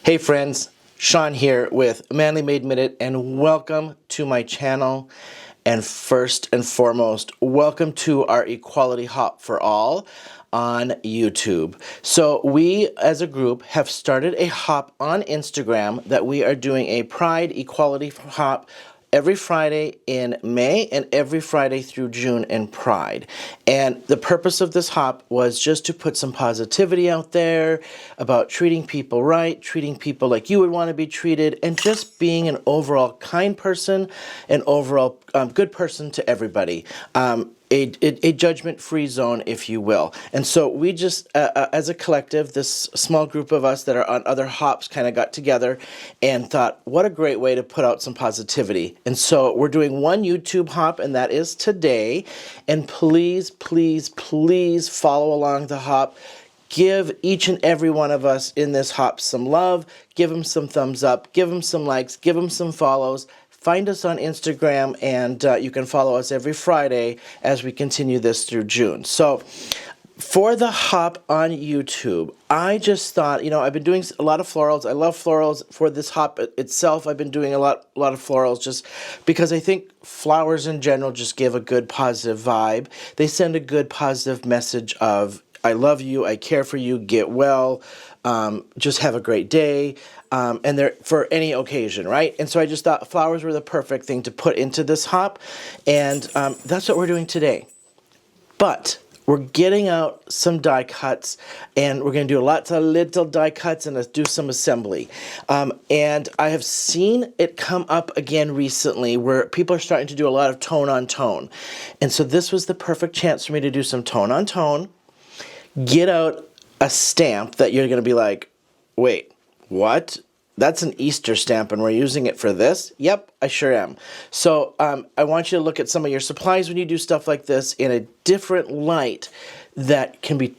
Hey friends, Sean here with Manly Made Minute, and welcome to my channel. And first and foremost, welcome to our Equality Hop for All on YouTube. So we as a group have started a hop on Instagram that we are doing a Pride Equality Hop every Friday in May and every Friday through June in Pride. And the purpose of this hop was just to put some positivity out there about treating people right, treating people like you would want to be treated, and just being an overall kind person, an overall good person to everybody. A judgment-free zone, if you will. And so we just, as a collective, this small group of us that are on other hops kind of got together and thought, what a great way to put out some positivity. And so we're doing one YouTube hop, and that is today. And please, please, please follow along the hop. Give each and every one of us in this hop some love. Give them some thumbs up. Give them some likes. Give them some follows. Find us on Instagram, and you can follow us every Friday as we continue this through June. So for the hop on YouTube, I just thought, you know, I've been doing a lot of florals. I love florals. For this hop itself, I've been doing a lot of florals just because I think flowers in general just give a good positive vibe. They send a good positive message of, I love you, I care for you, get well, just have a great day. And they're for any occasion, right? And so I just thought flowers were the perfect thing to put into this hop, and that's what we're doing today. But we're getting out some die cuts, and we're going to do lots of little die cuts and do some assembly. And I have seen it come up again recently where people are starting to do a lot of tone on tone. And so this was the perfect chance for me to do some tone on tone, get out a stamp that you're going to be like, wait, what? That's an Easter stamp and we're using it for this? Yep, I sure am. So I want you to look at some of your supplies when you do stuff like this in a different light that can be,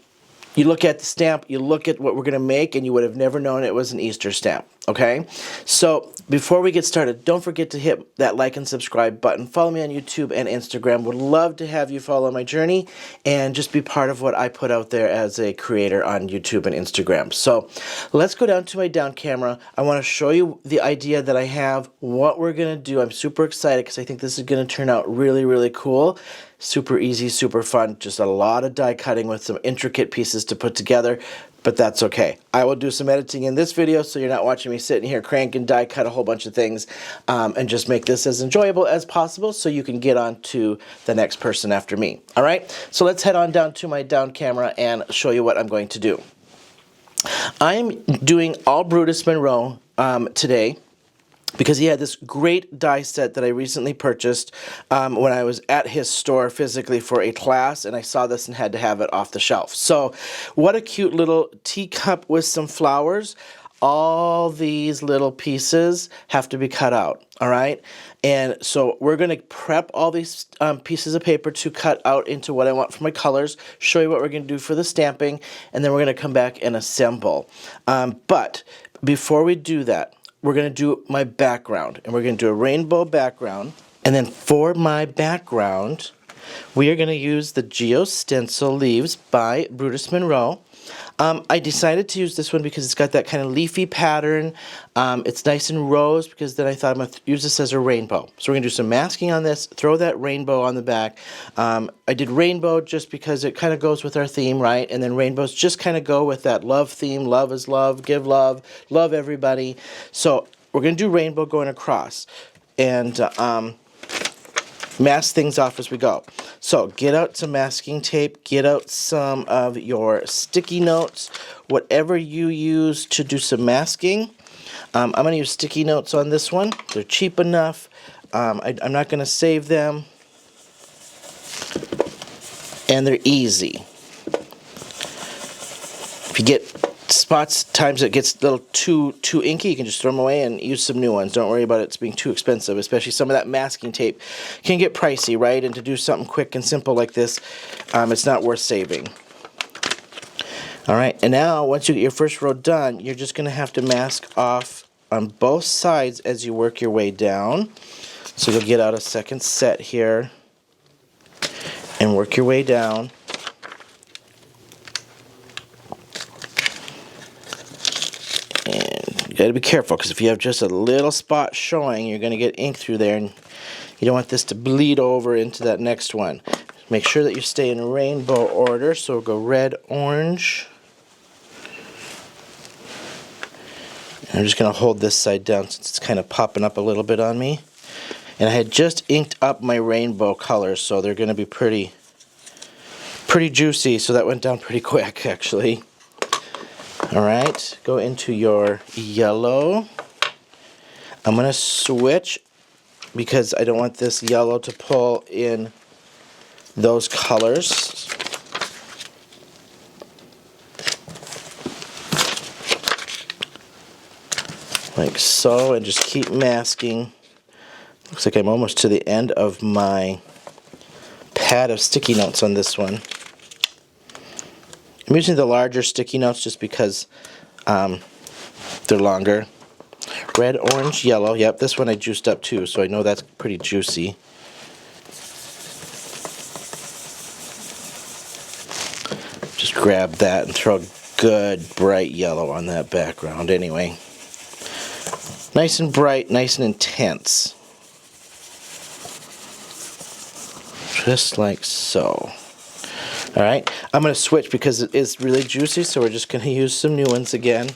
you look at the stamp, you look at what we're going to make, and you would have never known it was an Easter stamp, okay? So before we get started, don't forget to hit that like and subscribe button. Follow me on YouTube and Instagram. Would love to have you follow my journey and just be part of what I put out there as a creator on YouTube and Instagram. So let's go down to my down camera. I want to show you the idea that I have, what we're going to do. I'm super excited because I think this is going to turn out really, really cool. Super easy, super fun, just a lot of die cutting with some intricate pieces to put together, but that's okay. I will do some editing in this video so you're not watching me sitting here crank and die cut a whole bunch of things, and just make this as enjoyable as possible so you can get on to the next person after me. All right, so let's head on down to my down camera and show you what I'm going to do. I'm doing all Brutus Monroe today, because he had this great die set that I recently purchased when I was at his store physically for a class, and I saw this and had to have it off the shelf. So what a cute little teacup with some flowers. All these little pieces have to be cut out, all right? And so we're going to prep all these pieces of paper to cut out into what I want for my colors, show you what we're going to do for the stamping, and then we're going to come back and assemble. But before we do that, we're going to do my background, and we're going to do a rainbow background. And then for my background, we are going to use the Geo Stencil Leaves by Brutus Monroe. I decided to use this one because it's got that kind of leafy pattern. It's nice and rose, because then I thought I'm going to use this as a rainbow. So we're going to do some masking on this, throw that rainbow on the back. I did rainbow just because it kind of goes with our theme, right? And then rainbows just kind of go with that love theme. Love is love, give love, love everybody. So we're going to do rainbow going across, and mask things off as we go. So get out some masking tape, get out some of your sticky notes, whatever you use to do some masking. I'm going to use sticky notes on this one. They're cheap enough. I'm not going to save them. And they're easy. If you get spots, times it gets a little too inky, you can just throw them away and use some new ones. Don't worry about it being too expensive, especially some of that masking tape can get pricey, right? And to do something quick and simple like this, it's not worth saving. All right, and now once you get your first row done, you're just going to have to mask off on both sides as you work your way down. So you'll get out a second set here and work your way down. gotta be careful, because if you have just a little spot showing, you're gonna get ink through there, and you don't want this to bleed over into that next one. Make sure that you stay in rainbow order, so we'll go red, orange. And I'm just gonna hold this side down since it's kind of popping up a little bit on me. And I had just inked up my rainbow colors, so they're gonna be pretty juicy, so that went down pretty quick actually. Alright, go into your yellow. I'm going to switch because I don't want this yellow to pull in those colors. Like so, and just keep masking. Looks like I'm almost to the end of my pad of sticky notes on this one. I'm using the larger sticky notes just because they're longer. Red, orange, yellow. Yep, this one I juiced up too, so I know that's pretty juicy. Just grab that and throw a good bright yellow on that background anyway. Nice and bright, nice and intense. Just like so. Alright, I'm going to switch because it is really juicy, so we're just going to use some new ones again.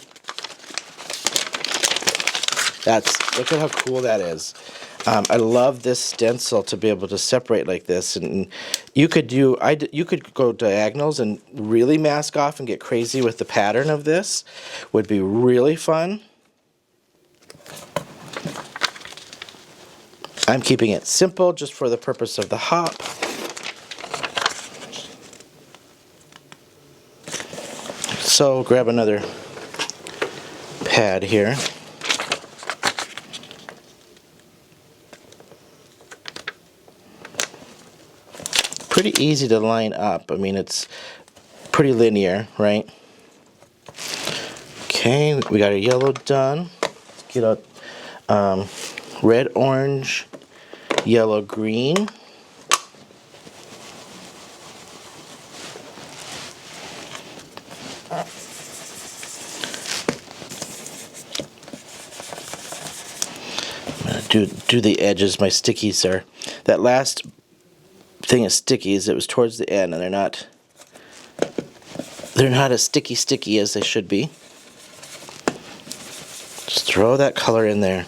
Look at how cool that is. I love this stencil to be able to separate like this, and you could go diagonals and really mask off and get crazy with the pattern of this. Would be really fun. I'm keeping it simple just for the purpose of the hop. So grab another pad here. Pretty easy to line up. I mean, it's pretty linear, right? Okay, we got our yellow done. Let's get out red, orange, yellow, green. Do the edges. My stickies are, that last thing of stickies, it was towards the end, and they're not as sticky as they should be. Just throw that color in there.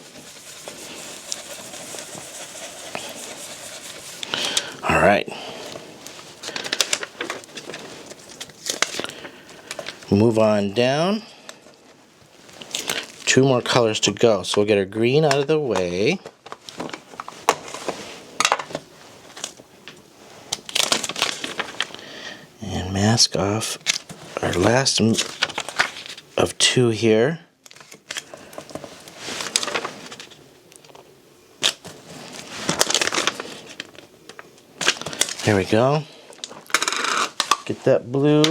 Alright. Move on down. 2 more colors to go. So we'll get our green out of the way. And mask off our last of 2 here. There we go. Get that blue.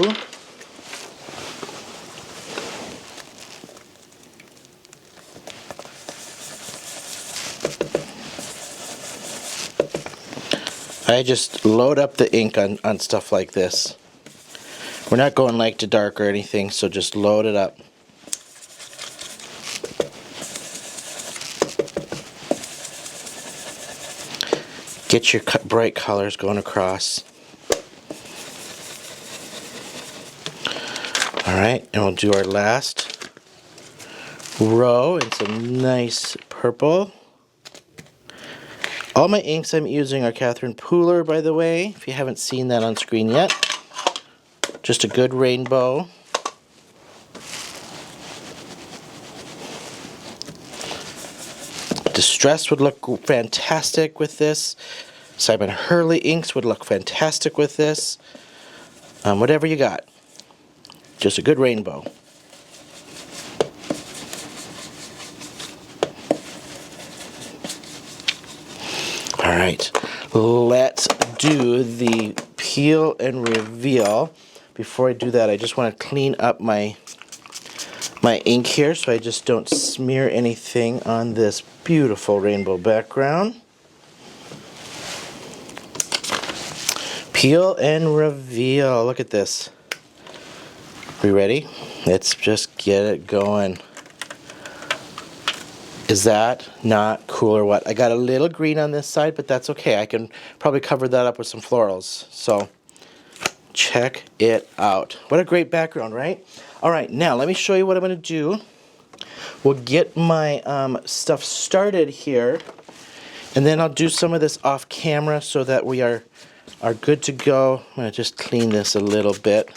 I just load up the ink on stuff like this. We're not going light to dark or anything, so just load it up. Get your bright colors going across. Alright, and we'll do our last row in some nice purple. All my inks I'm using are Catherine Pooler, by the way, if you haven't seen that on screen yet. Just a good rainbow. Distress would look fantastic with this. Simon Hurley inks would look fantastic with this. Whatever you got. Just a good rainbow. Alright, let's do the peel and reveal. Before I do that, I just want to clean up my ink here so I just don't smear anything on this beautiful rainbow background. Peel and reveal. Look at this. We ready? Let's just get it going. Is that not cool or what? I got a little green on this side, but that's okay. I can probably cover that up with some florals. So check it out. What a great background, right? All right, now let me show you what I'm going to do. We'll get my stuff started here, and then I'll do some of this off camera so that we are good to go. I'm going to just clean this a little bit.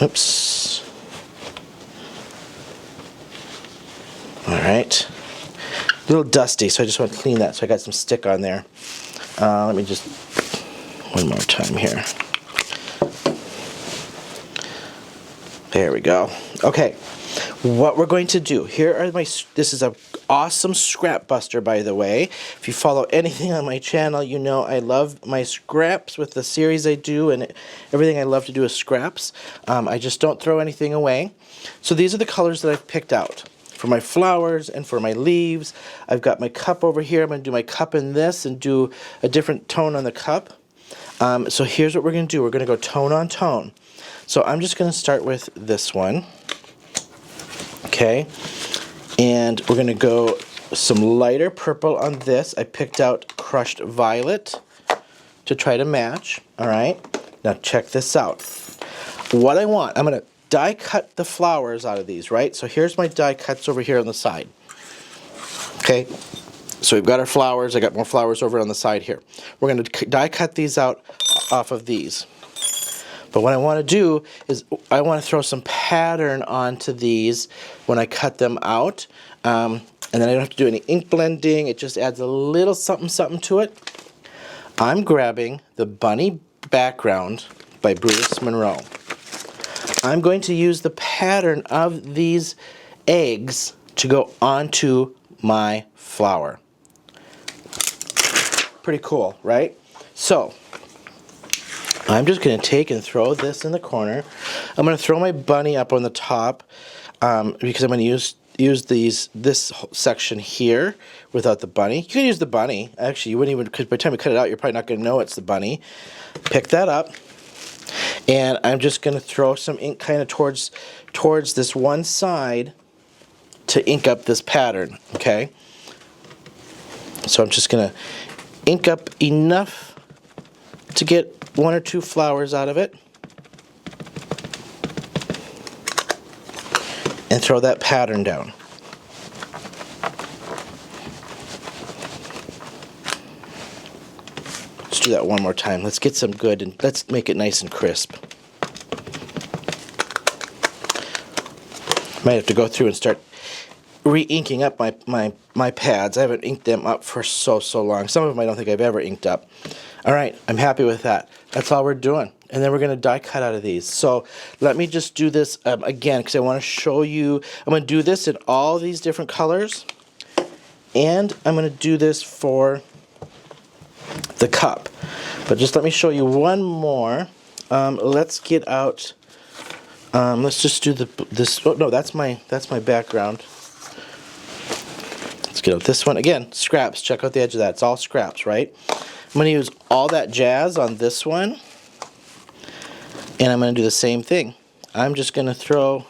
Oops. All right. A little dusty, so I just want to clean that. So I got some stick on there. Let me just, one more time here. There we go. Okay. What we're going to do, here are my, this is an awesome scrap buster, by the way. If you follow anything on my channel, you know I love my scraps with the series I do, and everything I love to do is scraps. I just don't throw anything away. So these are the colors that I've picked out for my flowers and for my leaves. I've got my cup over here. I'm going to do my cup in this and do a different tone on the cup. So here's what we're going to do. We're going to go tone on tone. So I'm just going to start with this one. Okay, and we're going to go some lighter purple on this. I picked out crushed violet to try to match. All right, now check this out. What I want, I'm going to die cut the flowers out of these, right? So here's my die cuts over here on the side. Okay, so we've got our flowers. I got more flowers over on the side here. We're going to die cut these out off of these. But what I want to do is I want to throw some pattern onto these when I cut them out. And then I don't have to do any ink blending. It just adds a little something something to it. I'm grabbing the Bunny Background by Bruce Monroe. I'm going to use the pattern of these eggs to go onto my flower. Pretty cool, right? So I'm just going to take and throw this in the corner. I'm going to throw my bunny up on the top because I'm going to use this section here without the bunny. You can use the bunny. Actually, you wouldn't even, because by the time you cut it out, you're probably not going to know it's the bunny. Pick that up, and I'm just going to throw some ink kind of towards this one side to ink up this pattern, okay? So I'm just going to ink up enough to get one or two flowers out of it, and throw that pattern down. Let's do that one more time. Let's get some good, and let's make it nice and crisp. Might have to go through and start re-inking up my pads. I haven't inked them up for so long. Some of them I don't think I've ever inked up. All right, I'm happy with that. That's all we're doing. And then we're going to die cut out of these. So let me just do this again, because I want to show you. I'm going to do this in all these different colors. And I'm going to do this for the cup. But just let me show you one more. Let's get out. Let's just do this. Oh no, that's my background. Let's get out this one again. Scraps. Check out the edge of that. It's all scraps, right? I'm going to use all that jazz on this one, and I'm going to do the same thing. I'm just going to throw,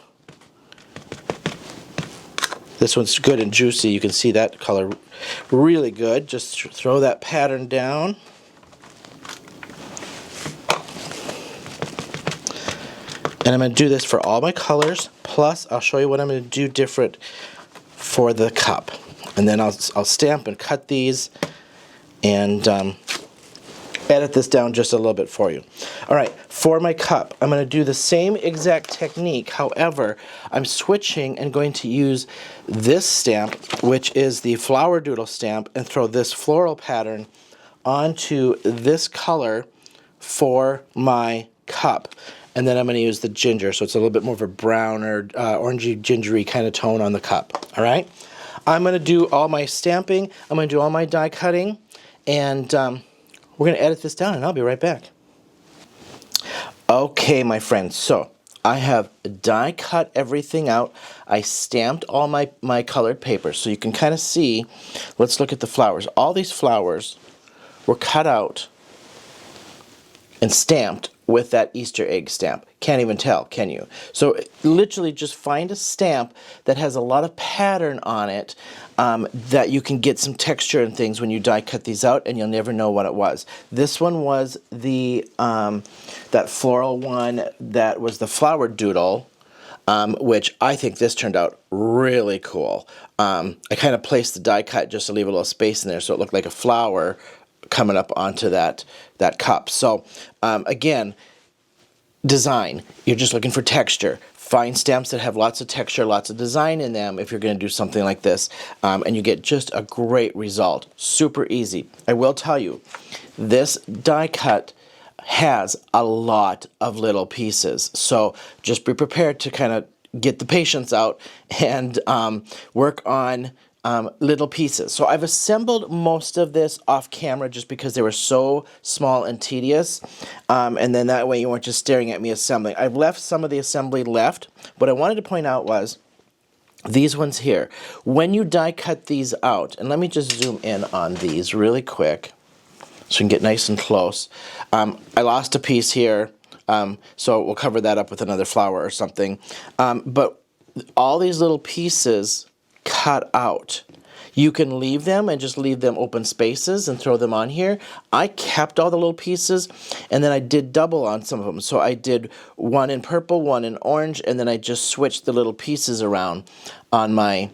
this one's good and juicy. You can see that color really good. Just throw that pattern down. And I'm going to do this for all my colors, plus I'll show you what I'm going to do different for the cup. And then I'll stamp and cut these and edit this down just a little bit for you. All right, for my cup, I'm going to do the same exact technique. However, I'm switching and going to use this stamp, which is the flower doodle stamp, and throw this floral pattern onto this color for my cup. And then I'm going to use the ginger, so it's a little bit more of a brown or orangey, gingery kind of tone on the cup. All right? I'm going to do all my stamping. I'm going to do all my die cutting. And we're going to edit this down, and I'll be right back. Okay, my friends. So I have die cut everything out. I stamped all my colored paper. So you can kind of see. Let's look at the flowers. All these flowers were cut out and stamped with that Easter egg stamp. Can't even tell, can you? So literally just find a stamp that has a lot of pattern on it, that you can get some texture and things when you die cut these out, and you'll never know what it was. This one was the that floral one that was the flower doodle, which I think this turned out really cool. I kind of placed the die cut just to leave a little space in there so it looked like a flower coming up onto that cup. So again, design, you're just looking for texture. Find stamps that have lots of texture, lots of design in them if you're going to do something like this, and you get just a great result. Super easy. I will tell you, this die cut has a lot of little pieces, so just be prepared to kind of get the patience out and work on little pieces. So I've assembled most of this off camera just because they were so small and tedious, and then that way you weren't just staring at me assembling. I've left some of the assembly left. What I wanted to point out was these ones here. When you die cut these out, and let me just zoom in on these really quick so we can get nice and close. I lost a piece here, so we'll cover that up with another flower or something. But all these little pieces cut out, you can leave them and just leave them open spaces and throw them on here. I kept all the little pieces, and then I did double on some of them. So I did one in purple, one in orange, and then I just switched the little pieces around on my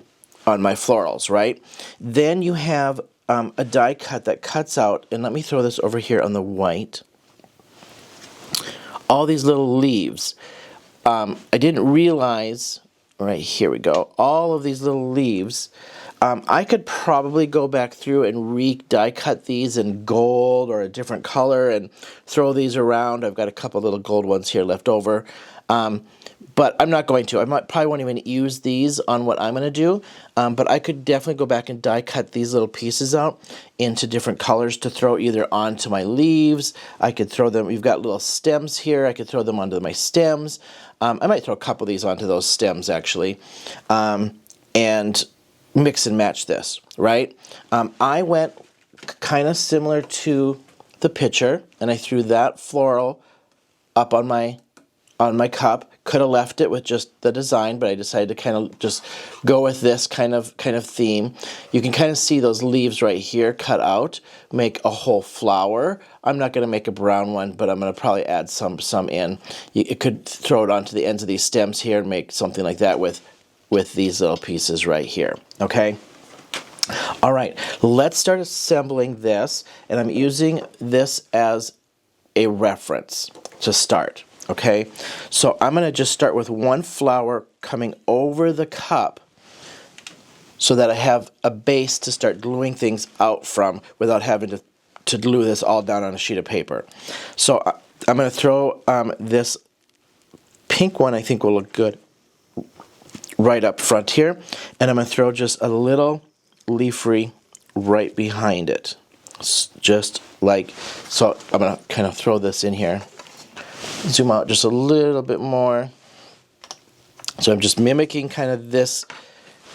florals, right? Then you have a die cut that cuts out, and let me throw this over here on the white. All these little leaves. I didn't realize, right here we go, all of these little leaves. I could probably go back through and die cut these in gold or a different color and throw these around. I've got a couple little gold ones here left over. But I'm not going to. Probably won't even use these on what I'm going to do. But I could definitely go back and die cut these little pieces out into different colors to throw either onto my leaves. I could throw them, we've got little stems here. I could throw them onto my stems. I might throw a couple of these onto those stems actually. And mix and match this, right? I went kind of similar to the picture, and I threw that floral up on my cup. Could have left it with just the design, but I decided to kind of just go with this kind of theme. You can kind of see those leaves right here cut out, make a whole flower. I'm not going to make a brown one, but I'm going to probably add some in. You could throw it onto the ends of these stems here and make something like that with these little pieces right here, okay? All right, let's start assembling this, and I'm using this as a reference to start. Okay, so I'm going to just start with one flower coming over the cup so that I have a base to start gluing things out from without having to glue this all down on a sheet of paper. So I'm going to throw this pink one, I think will look good, right up front here, and I'm going to throw just a little leafy right behind it, just like so. I'm going to kind of throw this in here. Zoom out just a little bit more. So I'm just mimicking kind of this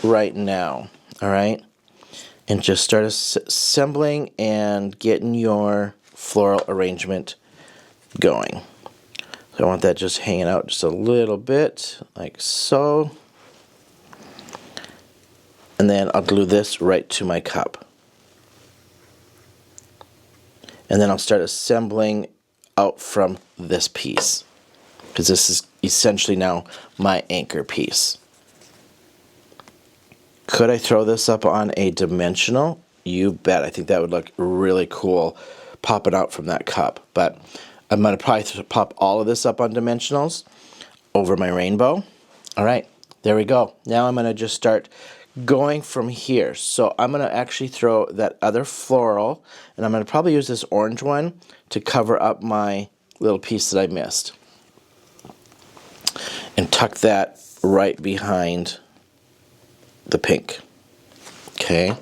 right now, all right? And just start assembling and getting your floral arrangement going. So I want that just hanging out just a little bit, like so. And then I'll glue this right to my cup. And then I'll start assembling out from this piece, because this is essentially now my anchor piece. Could I throw this up on a dimensional? You bet. I think that would look really cool popping out from that cup. But I'm going to probably pop all of this up on dimensionals over my rainbow. All right, there we go. Now I'm going to just start going from here. So I'm going to actually throw that other floral, and I'm going to probably use this orange one to cover up my little piece that I missed, and tuck that right behind the pink. Okay,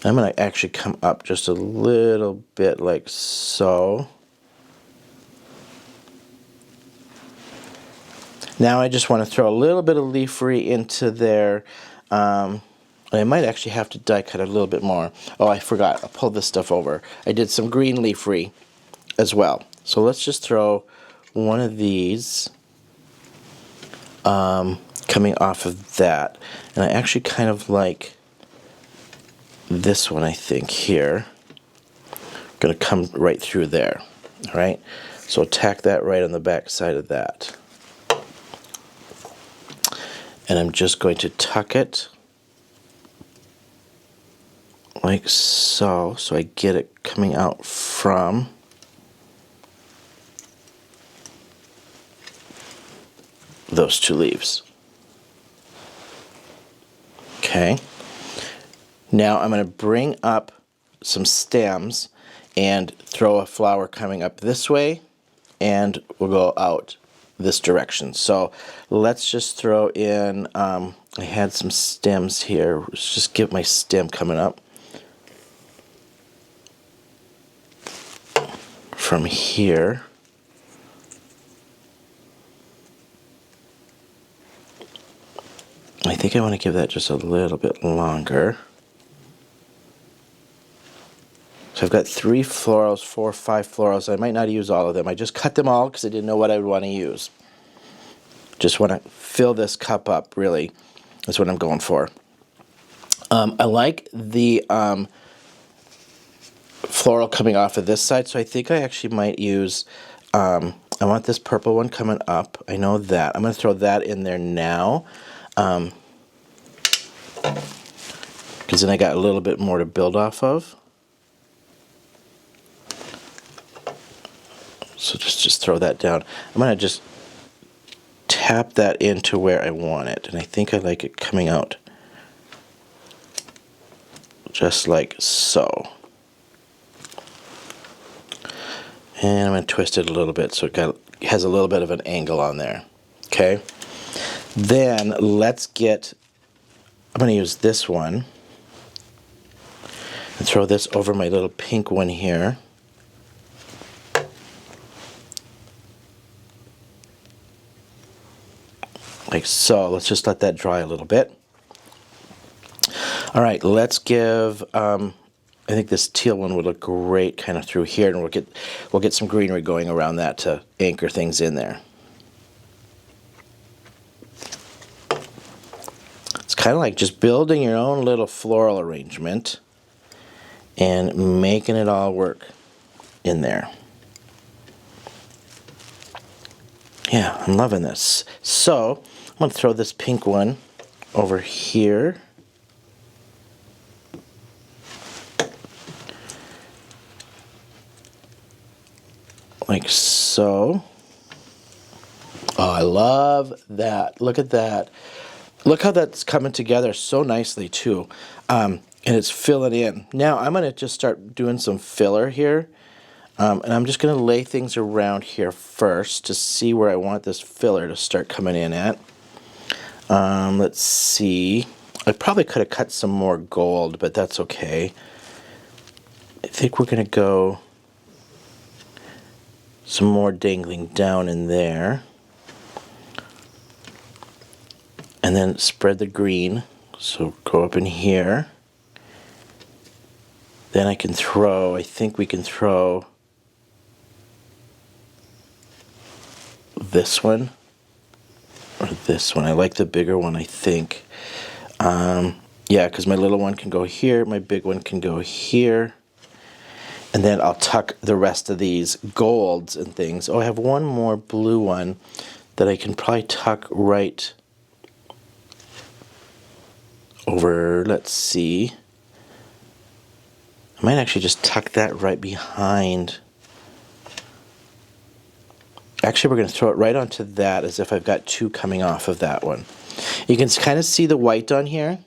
I'm going to actually come up just a little bit like so. Now I just want to throw a little bit of leafy into there. I might actually have to die cut a little bit more. Oh, I forgot. I pulled this stuff over. I did some green leafy as well. So let's just throw one of these coming off of that. And I actually kind of like this one, I think, here. Going to come right through there. All right, so tack that right on the back side of that. And I'm just going to tuck it like so, so I get it coming out from those two leaves. Okay, now I'm going to bring up some stems and throw a flower coming up this way, and we'll go out this direction. So let's just throw in, I had some stems here. Let's just get my stem coming up from here. I think I want to give that just a little bit longer. So I've got 3 florals, 4 or 5 florals. I might not use all of them. I just cut them all because I didn't know what I would want to use. Just want to fill this cup up, really. That's what I'm going for. I like the floral coming off of this side, so I think I actually might use, I want this purple one coming up. I know that. I'm going to throw that in there now. Because then I got a little bit more to build off of. So just throw that down. I'm going to just tap that into where I want it. And I think I like it coming out just like so. And I'm going to twist it a little bit so it has a little bit of an angle on there. Okay. Then let's get, I'm going to use this one and throw this over my little pink one here. Like so. Let's just let that dry a little bit. All right, let's give, I think this teal one would look great kind of through here, and we'll get some greenery going around that to anchor things in there. It's kind of like just building your own little floral arrangement and making it all work in there. Yeah, I'm loving this. So I'm going to throw this pink one over here. Like so. Oh, I love that. Look at that. Look how that's coming together so nicely too. And it's filling in. Now I'm going to just start doing some filler here. And I'm just going to lay things around here first to see where I want this filler to start coming in at. Let's see. I probably could have cut some more gold, but that's okay. I think we're going to go some more dangling down in there. And then spread the green. So go up in here. Then I can throw, I think we can throw this one or this one. I like the bigger one, I think. Yeah, because my little one can go here, my big one can go here. And then I'll tuck the rest of these golds and things. Oh, I have one more blue one that I can probably tuck right over, let's see. I might actually just tuck that right behind. Actually, we're going to throw it right onto that as if I've got 2 coming off of that one. You can kind of see the white on here.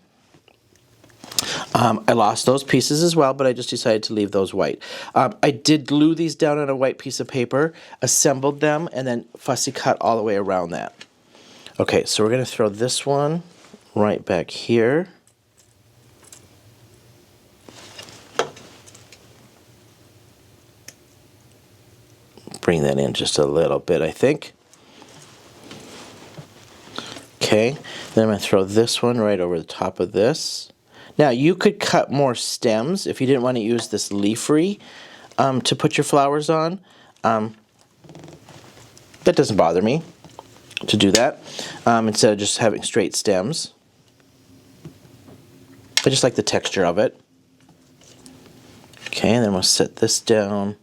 I lost those pieces as well, but I just decided to leave those white. I did glue these down on a white piece of paper, assembled them, and then fussy cut all the way around that. Okay, so we're going to throw this one right back here. Bring that in just a little bit, I think. Okay, then I'm going to throw this one right over the top of this. Now, you could cut more stems if you didn't want to use this leafery to put your flowers on. that doesn't bother me to do that, instead of just having straight stems. I just like the texture of it. Okay, and then we'll set this down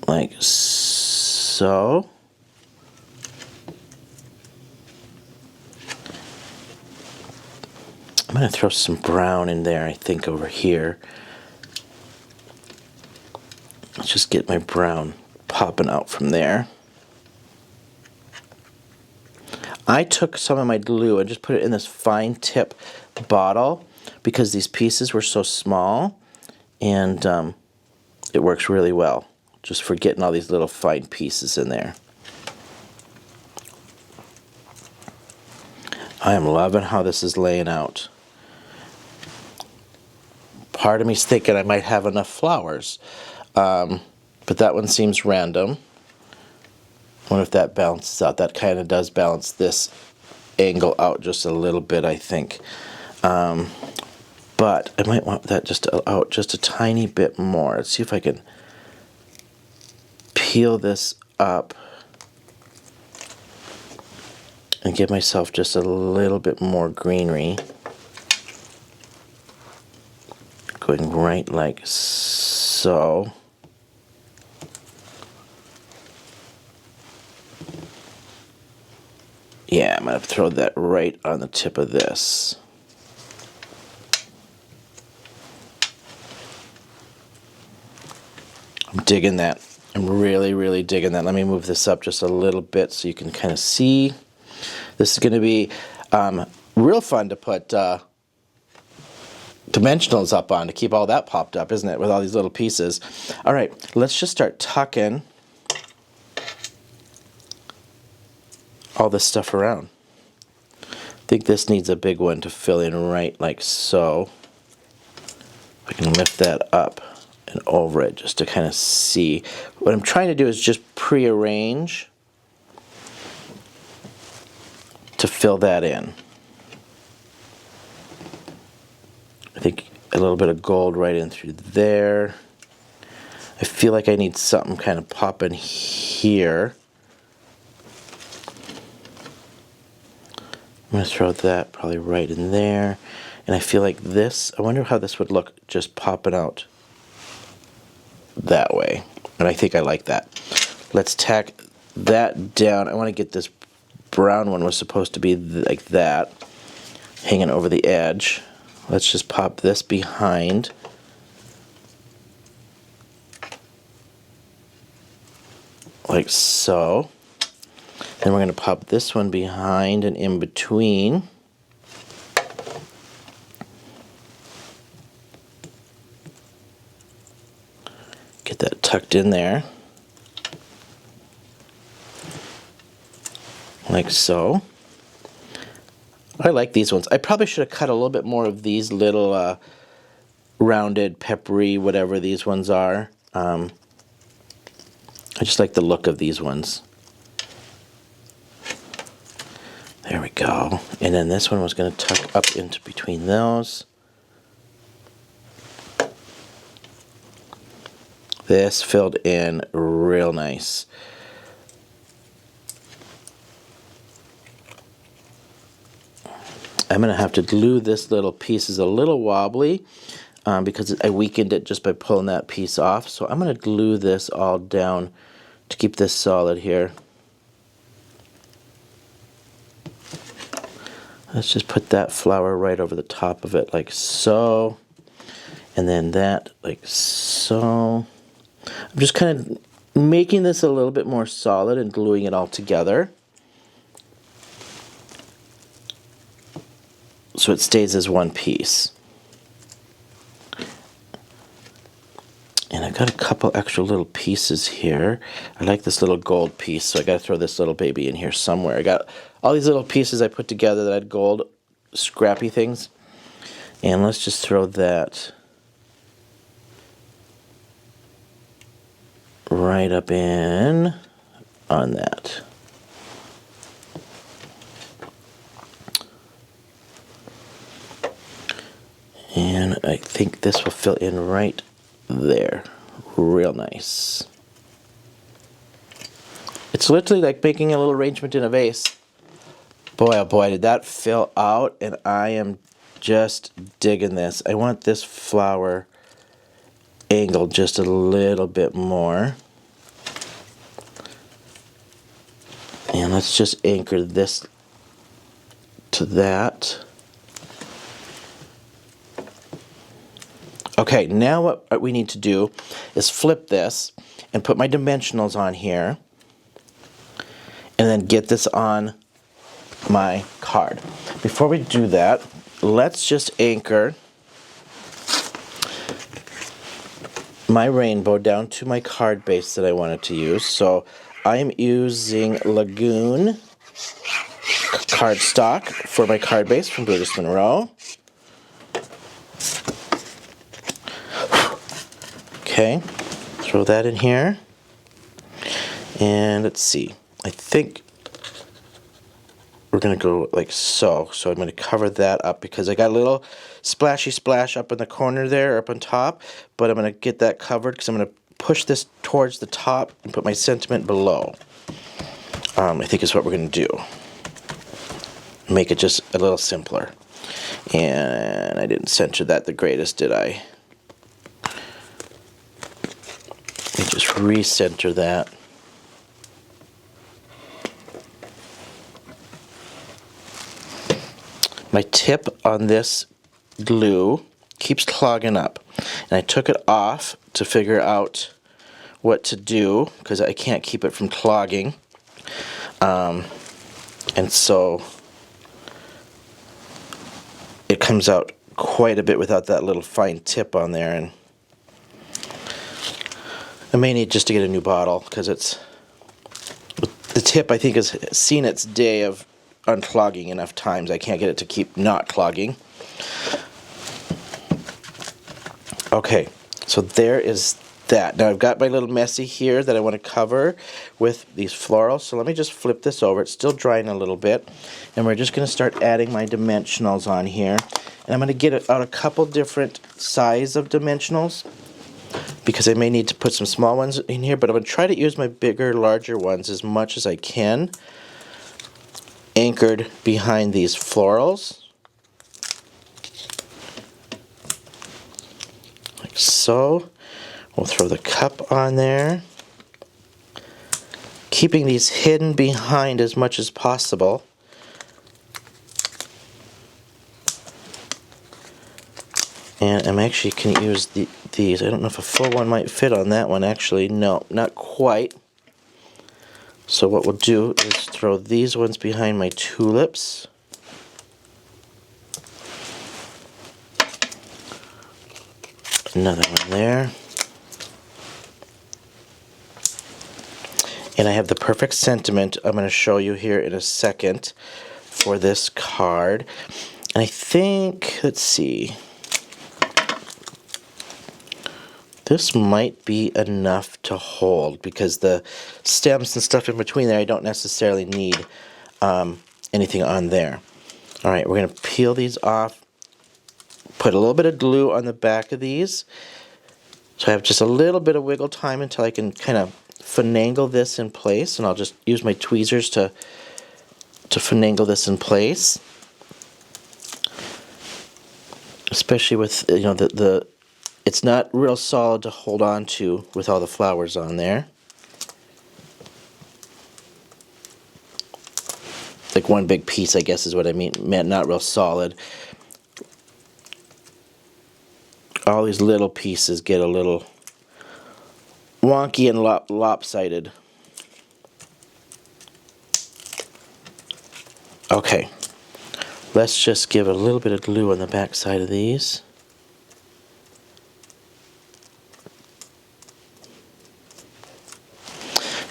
like so. I'm going to throw some brown in there, I think, over here. Let's just get my brown popping out from there. I took some of my glue and just put it in this fine tip bottle because these pieces were so small, and it works really well just for getting all these little fine pieces in there. I am loving how this is laying out. Part of me's thinking I might have enough flowers, but that one seems random. I wonder if that balances out. That kind of does balance this angle out just a little bit, I think. But I might want that just out just a tiny bit more. Let's see if I can peel this up and give myself just a little bit more greenery. Going right like so. Yeah, I'm going to throw that right on the tip of this. I'm digging that. I'm really, really digging that. Let me move this up just a little bit so you can kind of see. This is going to be real fun to put dimensionals up on, to keep all that popped up, isn't it, with all these little pieces. All right, let's just start tucking all this stuff around. I think this needs a big one to fill in right like so. I can lift that up and over it just to kind of see. What I'm trying to do is just pre-arrange to fill that in. I think a little bit of gold right in through there. I feel like I need something kind of popping here. I'm going to throw that probably right in there. And I feel like this, I wonder how this would look just popping out that way. And I think I like that. Let's tack that down. I want to get this brown one, was supposed to be like that, hanging over the edge. Let's just pop this behind. Like so. Then we're going to pop this one behind and in between. Get that tucked in there. Like so. I like these ones. I probably should have cut a little bit more of these little rounded, peppery, whatever these ones are. I just like the look of these ones. There we go. And then this one was going to tuck up into between those. This filled in real nice. I'm going to have to glue this little piece. Is a little wobbly because I weakened it just by pulling that piece off. So I'm going to glue this all down to keep this solid here. Let's just put that flower right over the top of it like so. And then that like so. I'm just kind of making this a little bit more solid and gluing it all together, so it stays as one piece. And I've got a couple extra little pieces here. I like this little gold piece, so I got to throw this little baby in here somewhere. I got all these little pieces I put together that had gold, scrappy things. And let's just throw that right up in on that. And I think this will fill in right there. real nice. It's literally like making a little arrangement in a vase. Boy, oh boy, did that fill out, and I am just digging this. I want this flower angled just a little bit more. And let's just anchor this to that. Okay, now what we need to do is flip this and put my dimensionals on here, and then get this on my card. Before we do that, let's just anchor my rainbow down to my card base that I wanted to use. So I am using Lagoon cardstock for my card base from Brutus Monroe. Okay, throw that in here. And let's see, I think we're going to go like so. So I'm going to cover that up because I got a little splashy splash up in the corner there, up on top. But I'm going to get that covered because I'm going to push this towards the top and put my sentiment below. I think is what we're going to do. Make it just a little simpler. And I didn't center that the greatest, did I? Let me just recenter that. My tip on this glue keeps clogging up, and I took it off to figure out what to do because I can't keep it from clogging, and so it comes out quite a bit without that little fine tip on there, and I may need just to get a new bottle because it's the tip I think has seen its day of unclogging enough times. I can't get it to keep not clogging. Okay, so there is that. Now I've got my little messy here that I want to cover with these florals. So let me just flip this over. It's still drying a little bit. And we're just going to start adding my dimensionals on here. And I'm going to get out a couple different size of dimensionals because I may need to put some small ones in here, but I'm going to try to use my bigger, larger ones as much as I can, anchored behind these florals, like so. We'll throw the cup on there, keeping these hidden behind as much as possible. And I'm actually can use these. I don't know if a full one might fit on that one actually. No, not quite. So what we'll do is throw these ones behind my tulips. Another one there. And I have the perfect sentiment I'm going to show you here in a second for this card. And I think, let's see, this might be enough to hold because the stems and stuff in between there, I don't necessarily need anything on there. All right, we're going to peel these off, put a little bit of glue on the back of these. So I have just a little bit of wiggle time until I can kind of finagle this in place, and I'll just use my tweezers to finagle this in place. Especially with, you know, it's not real solid to hold on to with all the flowers on there. Like one big piece, I guess is what I meant, not real solid. All these little pieces get a little wonky and lopsided. Okay, let's just give a little bit of glue on the back side of these.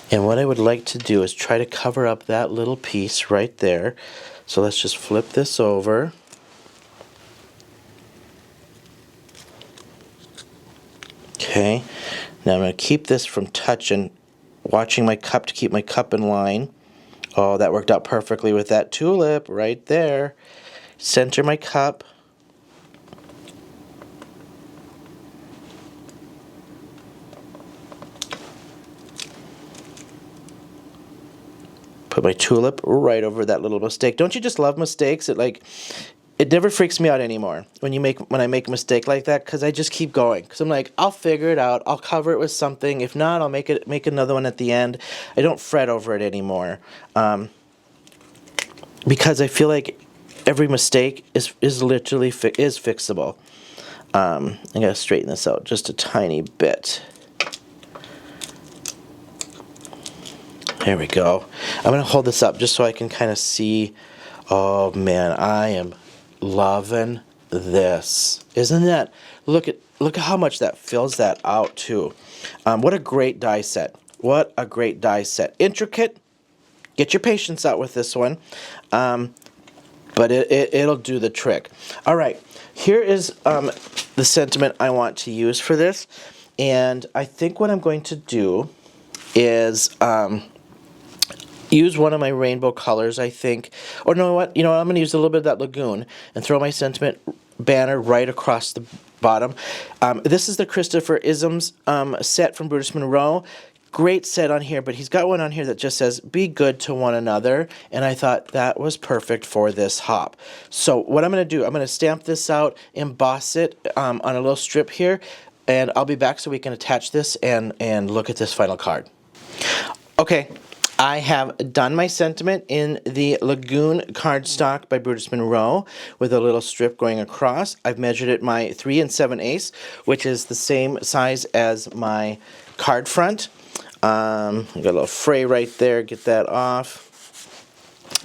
And what I would like to do is try to cover up that little piece right there. So let's just flip this over. Okay, now I'm going to keep this from touching, watching my cup to keep my cup in line. Oh, that worked out perfectly with that tulip right there. Center my cup. Put my tulip right over that little mistake. Don't you just love mistakes? It never freaks me out anymore when I make a mistake like that, because I just keep going. Because I'm like, I'll figure it out. I'll cover it with something. If not, I'll make another one at the end. I don't fret over it anymore, because I feel like every mistake is literally fixable. I gotta straighten this out just a tiny bit. There we go. I'm gonna hold this up just so I can kind of see. Oh man, I am loving this. Isn't that, look at how much that fills that out too. What a great die set. What a great die set. Intricate. Get your patience out with this one. But it'll do the trick. All right, here is the sentiment I want to use for this. And I think what I'm going to do is use one of my rainbow colors, I think. Or no, what? I'm going to use a little bit of that lagoon and throw my sentiment banner right across the bottom. This is the Christopher Isms set from Brutus Monroe. Great set on here, but he's got one on here that just says, be good to one another, and I thought that was perfect for this hop. So what I'm going to do, I'm going to stamp this out, emboss it on a little strip here, and I'll be back so we can attach this and look at this final card. Okay. I have done my sentiment in the Lagoon cardstock by Brutus Monroe with a little strip going across. I've measured it my 3 7/8, which is the same size as my card front. I've got a little fray right there, get that off.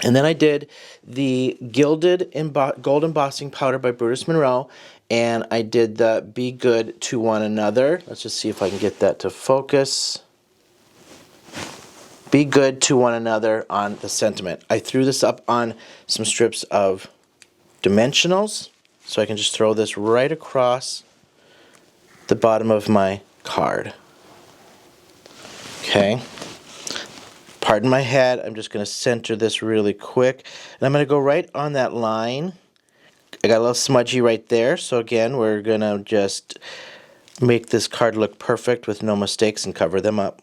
And then I did the gilded gold embossing powder by Brutus Monroe, and I did the Be Good to One Another. Let's just see if I can get that to focus. Be good to one another on the sentiment. I threw this up on some strips of dimensionals, so I can just throw this right across the bottom of my card. Okay. Pardon my head, I'm just going to center this really quick. And I'm going to go right on that line. I got a little smudgy right there, so again, we're going to just make this card look perfect with no mistakes and cover them up.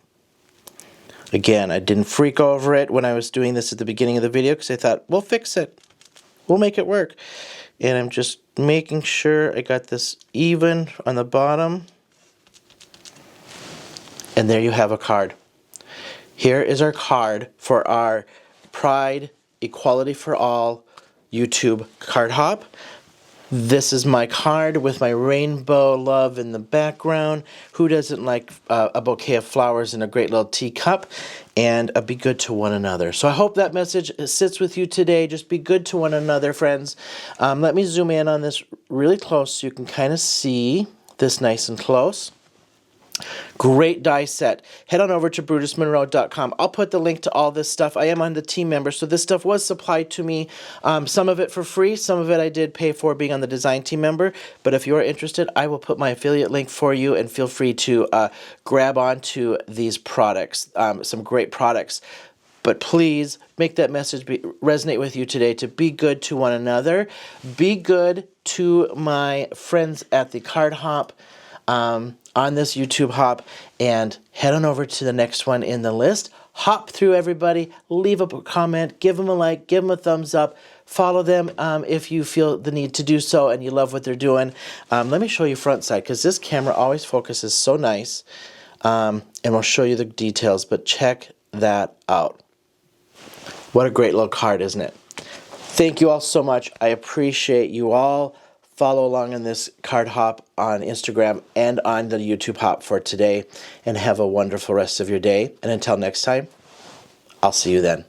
Again, I didn't freak over it when I was doing this at the beginning of the video because I thought, we'll fix it. We'll make it work. And I'm just making sure I got this even on the bottom. And there you have a card. Here is our card for our Pride, Equality for All YouTube card hop. This is my card with my rainbow love in the background. Who doesn't like a bouquet of flowers in a great little teacup? And be good to one another. So I hope that message sits with you today. Just be good to one another, friends. Let me zoom in on this really close so you can kind of see this nice and close. Great die set. Head on over to brutusmonroe.com. I'll put the link to all this stuff. I am on the team member, so this stuff was supplied to me. Some of it for free, some of it I did pay for being on the design team member. But if you are interested, I will put my affiliate link for you, and feel free to grab onto these products. Some great products. But please make that message resonate with you today, to be good to one another. Be good to my friends at the Card Hop. On this YouTube hop, and head on over to the next one in the list. Hop through everybody, leave a comment, give them a like, give them a thumbs up, follow them if you feel the need to do so and you love what they're doing. Let me show you front side, because this camera always focuses so nice, and we'll show you the details, but check that out. What a great little card, isn't it? Thank you all so much. I appreciate you all. Follow along on this card hop on Instagram and on the YouTube hop for today, and have a wonderful rest of your day. And until next time, I'll see you then.